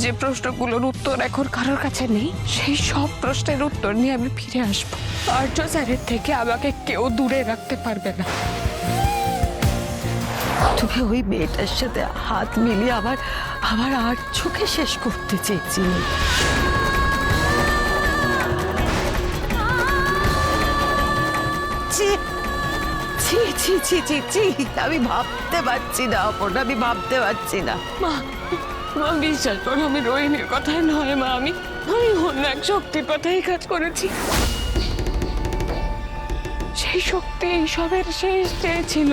যে প্রশ্নগুলোর উত্তর এখন কারোর কাছে নেই, সেই সব প্রশ্নের উত্তর নিয়ে আমি ফিরে আসবো। আর্য স্যারের থেকে আমাকে কেউ দূরে রাখতে পারবে না। তুমি ওই মেয়েটার সাথে হাত মিলিয়ে আবার আর চোখে শেষ করতে চেয়েছিলে। ছি ছি ছি ছি ছি, আমি ভাবতে পারছি না অপর্ণা, আমি ভাবতে পারছি না। মা, মা বিশ্বাস করো, আমি রোহিণীর কথাই নয় মা, আমি অন্য এক শক্তির কথাই কাজ করেছি। সেই শক্তি এইসবের শেষ চেয়েছিল।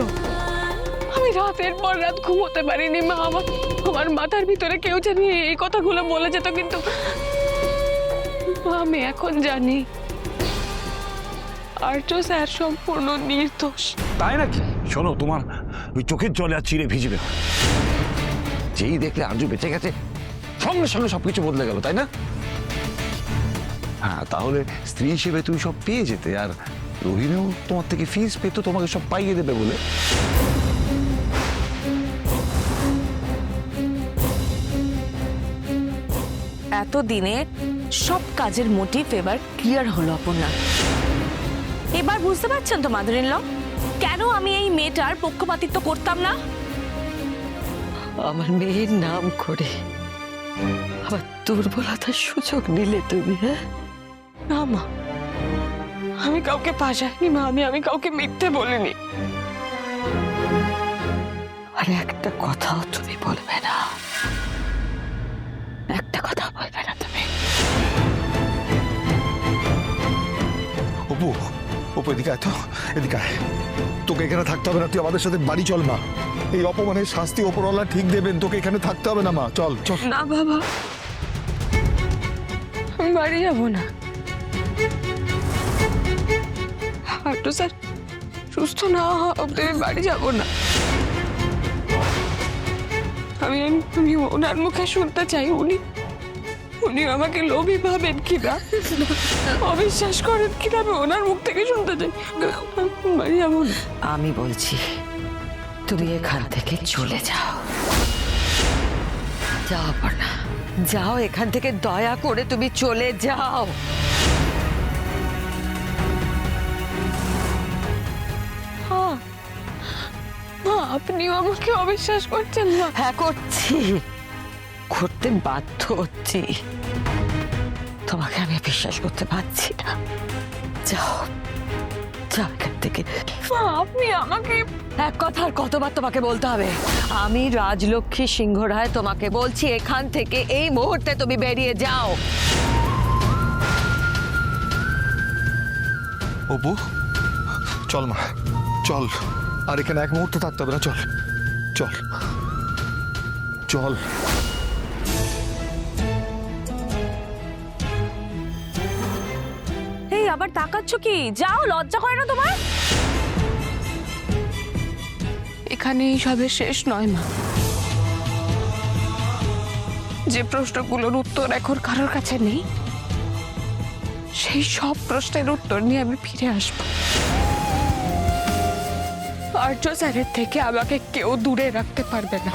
আমি রাতের পর রাত ঘুমোতে পারিনি মা। আমার মাথার ভিতরে কেউ জানি এই কথাগুলো বলে যেত, কিন্তু আমি এখন জানি আর্য স্যার সম্পূর্ণ নির্দোষ। তাই নাকি? শোনো, তোমার ওই চোখের জলে আর চিড়ে ভিজবে। যেই দেখলে আর্য বেঁচে গেছে, সঙ্গে সঙ্গে সবকিছু বদলে গেল, তাই না? হ্যাঁ, তাহলে স্ত্রী হিসেবে তুমি সব পেয়ে যেতে, আর রোহিণীও তোমার থেকে ফিস পেতো তোমাকে সব পাইয়ে দেবে বলে। এতদিনে সব কাজের মোটিভ এবার ক্লিয়ার হলো অপর্ণা। এবার বুঝতে পারছেন তো মাদার ইন ল, কেন আমি এই মেয়েটার পক্ষপাতিত্ব করতাম না? আমার মেয়ের নাম করে আমার দুর্বলতার সুযোগ নিলে তুমি। হ্যাঁ না মা, আমি কাউকে ফাঁসাইনি মা, আমি কাউকে মিথ্যে বলিনি। আর একটা কথাও তুমি বলবে না, একটা কথা বলবে না তুমি। অপু, অপু এদিকে আয় তো, এদিকে আয়। তোকে এখানে থাকতে হবে না, তুই আমাদের সাথে বাড়ি চল মা। এই অপমানের শাস্তি ওপরওয়ালা ঠিক দেবেন, তোকে এখানে থাকতে হবে না মা, চল চল। না বাবা, আমি বাড়ি যাবো না। আর্য স্যার সুস্থ না হওয়া অব্দি আমি বাড়ি যাবো না। আমি ওনার মুখে শুনতে চাই উনি আমাকে লোভী ভাবেন কিনা, অবিশ্বাস করেন কিনা, আমি ওনার মুখ থেকে শুনতে চাই। বাড়ি যাবো না। আমি বলছি তুমি এখান থেকে চলে যাও, যাও অপর্ণা, যাও এখান থেকে, দয়া করে তুমি চলে যাও। মা, আপনিও আমাকে অবিশ্বাস করছেন না? হ্যাঁ করছি, করতে বাধ্য হচ্ছি। তোমাকে আমি বিশ্বাস করতে পারছি না। যাও যাও এখান থেকে। মা, আপনি আমাকে এক কথা আর কতবার তোমাকে বলতে হবে? আমি রাজলক্ষ্মী সিংহ রায় তোমাকে বলছি, এখান থেকে এই মুহূর্তে তুমি বেরিয়ে যাও। অপু চল মা, চল। আর এখানে এক মুহূর্ত থাকতে হবে না, চল চল চল। এই আবার তাকাচ্ছ কি? যাও, লজ্জা করে না তোমার? এখানে এইসবের শেষ নয় মা। যে প্রশ্নগুলোর উত্তর এখন কারোর কাছে নেই, সেই সব প্রশ্নের উত্তর নিয়ে আমি ফিরে আসবো। আর্য স্যারের থেকে আমাকে কেউ দূরে রাখতে পারবে না।